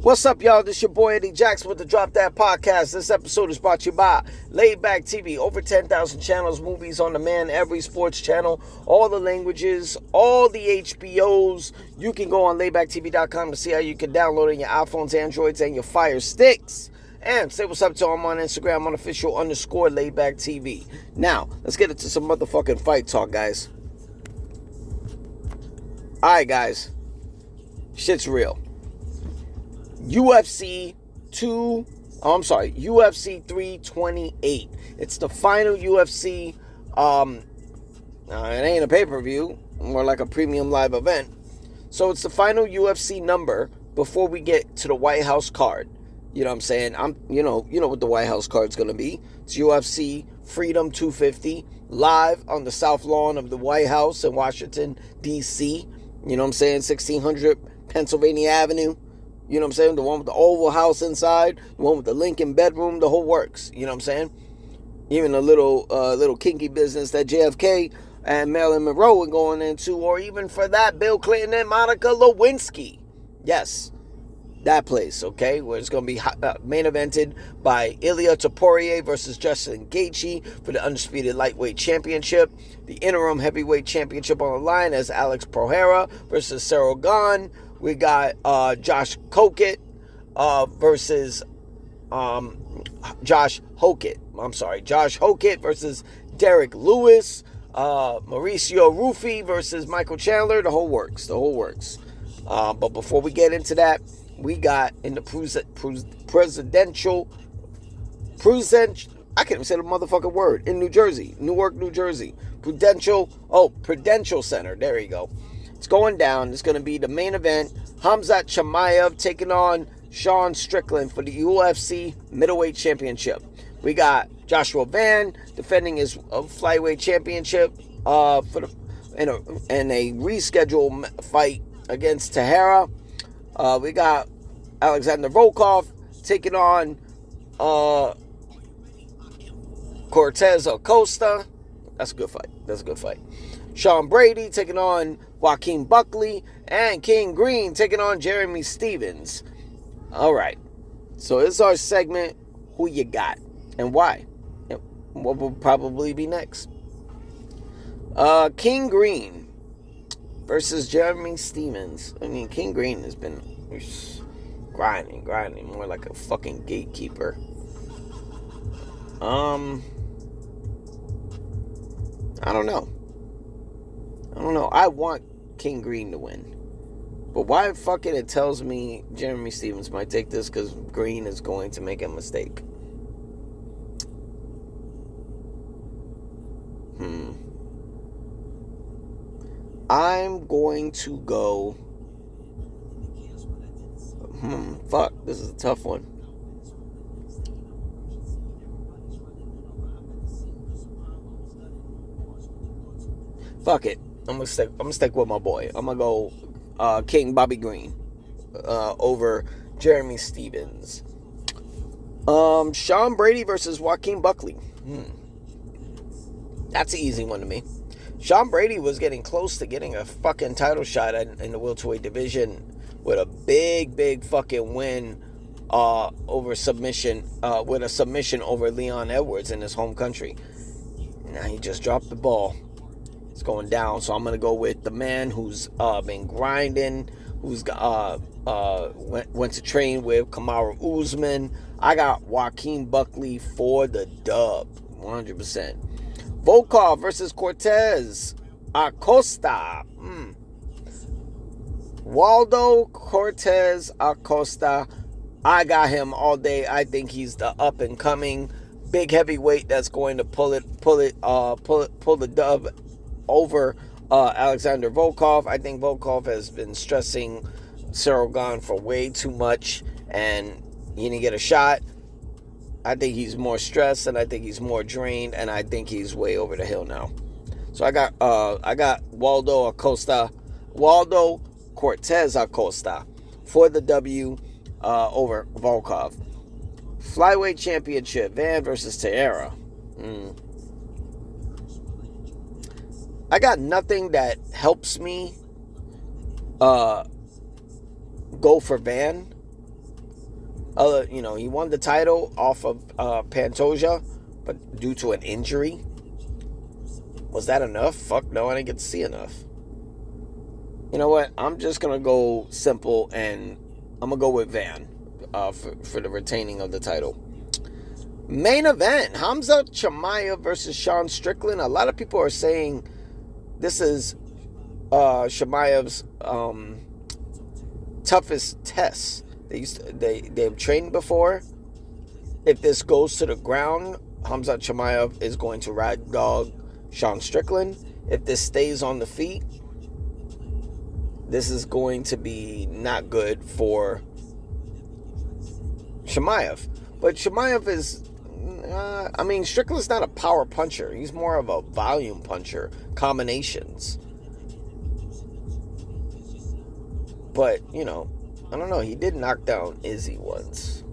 What's up, y'all? This your boy Eddie Jackson with the Drop That Podcast. This episode is brought to you by Laid Back TV. Over 10,000 channels, movies on demand, every sports channel, all the languages, all the HBOs. You can go on laidbacktv.com to see how you can download it on your iPhones, Androids, and your Fire Sticks. And say what's up to them on Instagram on official_laidbacktv. Now, let's get into some motherfucking fight talk, guys. Alright, guys. Shit's real. UFC 328. It's the final UFC. It ain't a pay-per-view, more like a premium live event. So it's the final UFC number before we get to the White House card. You know what I'm saying? You know what the White House card's gonna be. It's UFC Freedom 250 live on the South Lawn of the White House in Washington D.C. You know what I'm saying? 1600 Pennsylvania Avenue. You know what I'm saying? The one with the Oval House inside, the one with the Lincoln bedroom, the whole works. You know what I'm saying? Even a little kinky business that JFK and Marilyn Monroe were going into, or even for that, Bill Clinton and Monica Lewinsky. Yes, that place, okay? Where it's going to be main evented by Ilia Topuria versus Justin Gaethje for the Undisputed Lightweight Championship. The Interim Heavyweight Championship on the line as Alex Pereira versus Cyril Gane. We got Josh Hokett versus Josh Hokett. Josh Hokett versus Derek Lewis. Mauricio Rufy versus Michael Chandler. The whole works. But before we get into that, we got in the presidential. I can't even say the motherfucking word. In New Jersey. Newark, New Jersey. Prudential Center. There you go. It's going down. It's going to be the main event. Khamzat Chimaev taking on Sean Strickland for the UFC Middleweight Championship. We got Joshua Van defending his flyweight championship in a rescheduled fight against Tahara. We got Alexander Volkov taking on Cortez Acosta. That's a good fight. Sean Brady taking on Joaquin Buckley, and King Green taking on Jeremy Stevens. All right. So this is our segment, Who You Got and Why. And what will probably be next. King Green versus Jeremy Stevens. I mean, King Green has been grinding, more like a fucking gatekeeper. I don't know. I want King Green to win. But why fucking it tells me Jeremy Stevens might take this because Green is going to make a mistake. I'm going to go... Fuck, this is a tough one. Fuck it. I'm gonna stick with my boy. I'm gonna go King Bobby Green over Jeremy Stevens. Sean Brady versus Joaquin Buckley. That's an easy one to me. Sean Brady was getting close to getting a fucking title shot in the welterweight division with a big fucking win over submission with a submission over Leon Edwards in his home country. Now he just dropped the ball. It's going down, so I'm gonna go with the man who's been grinding, who's went to train with Kamaru Usman. I got Joaquin Buckley for the dub, 100%. Volkov versus Cortez Acosta. Waldo Cortez Acosta. I got him all day. I think he's the up and coming big heavyweight that's going to pull the dub over Alexander Volkov. I think Volkov has been stressing Cyril Gane for way too much, and he didn't get a shot. I think he's more stressed, and I think he's more drained, and I think he's way over the hill now. So I got Waldo Cortez Acosta for the W over Volkov. Flyweight Championship, Van versus Tahara. I got nothing that helps me go for Van. He won the title off of Pantoja, but due to an injury. Was that enough? Fuck no, I didn't get to see enough. You know what? I'm just going to go simple, and I'm going to go with Van for the retaining of the title. Main event, Hamza Chimaev versus Sean Strickland. A lot of people are saying this is Chimaev's toughest test. They've trained before. If this goes to the ground, Hamza Chimaev is going to rag dog Sean Strickland. If this stays on the feet, this is going to be not good for Chimaev. But Chimaev is, Strickland's not a power puncher. He's more of a volume puncher, combinations. But, I don't know. He did knock down Izzy once.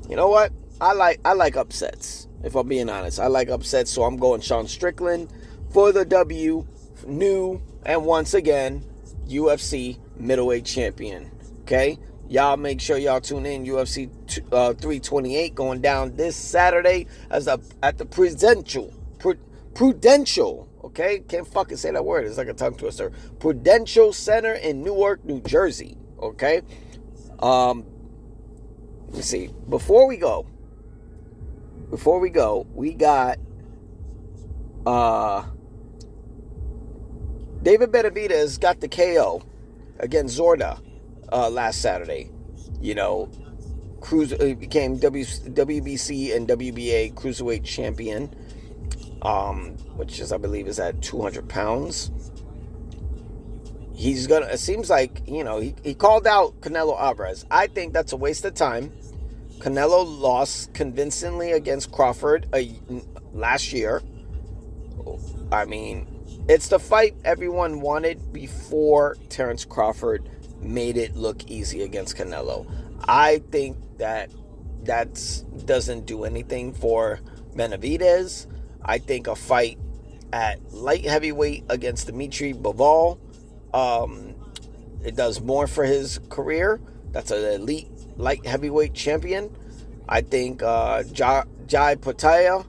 You know what? I like upsets. If I'm being honest, I like upsets. So I'm going Sean Strickland for the W, new and once again UFC middleweight champion. Okay, y'all make sure y'all tune in. UFC 328 going down this Saturday at the Prudential. Okay, can't fucking say that word. It's like a tongue twister. Prudential Center in Newark, New Jersey. Okay. Let me see. Before we go, we got David Benavidez got the KO against Zorda last Saturday. He became WBC and WBA cruiserweight champion, which is, I believe, is at 200 pounds. It seems like, he called out Canelo Alvarez. I think that's a waste of time. Canelo lost convincingly against Crawford last year. I mean, it's the fight everyone wanted before Terrence Crawford made it look easy against Canelo. I think that doesn't do anything for Benavidez. I think a fight at light heavyweight against Dimitri Bivol, it does more for his career. That's an elite light heavyweight champion. I think Jai Potaya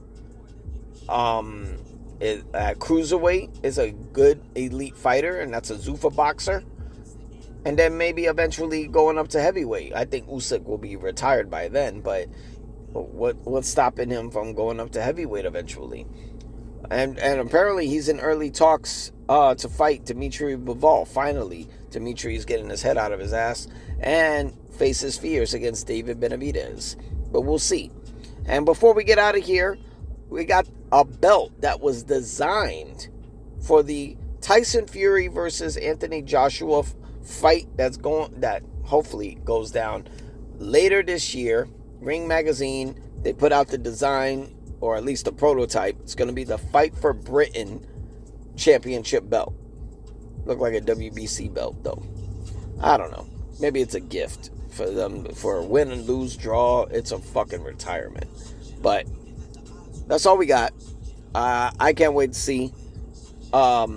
at cruiserweight is a good elite fighter, and that's a Zuffa boxer. And then maybe eventually going up to heavyweight. I think Usyk will be retired by then, but what's stopping him from going up to heavyweight eventually? And apparently he's in early talks to fight Dimitri Bivol. Finally, Dimitri's getting his head out of his ass and faces fears against David Benavidez. But we'll see. And before we get out of here, we got a belt that was designed for the Tyson Fury versus Anthony Joshua fight that hopefully goes down later this year. Ring Magazine, they put out the design, or at least the prototype. It's going to be the Fight for Britain championship belt. Look like a WBC belt, though. I don't know. Maybe it's a gift for them, for a win and lose, draw. It's a fucking retirement. But that's all we got. I can't wait to see how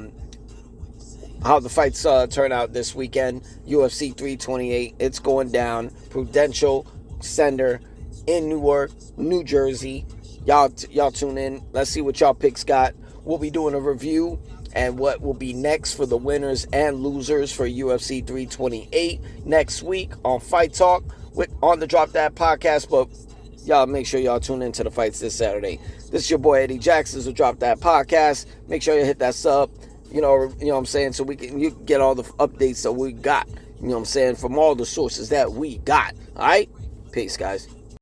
the fights turn out this weekend. UFC 328. It's going down. Prudential Center in Newark, New Jersey. Y'all tune in. Let's see what y'all picks got. We'll be doing a review and what will be next for the winners and losers for UFC 328 next week on Fight Talk on the Drop That podcast. But y'all make sure y'all tune into the fights this Saturday. This is your boy Eddie Jackson, so Drop That podcast. Make sure you hit that sub. You know what I'm saying, so you can get all the updates that we got. You know what I'm saying, from all the sources that we got. All right, peace, guys.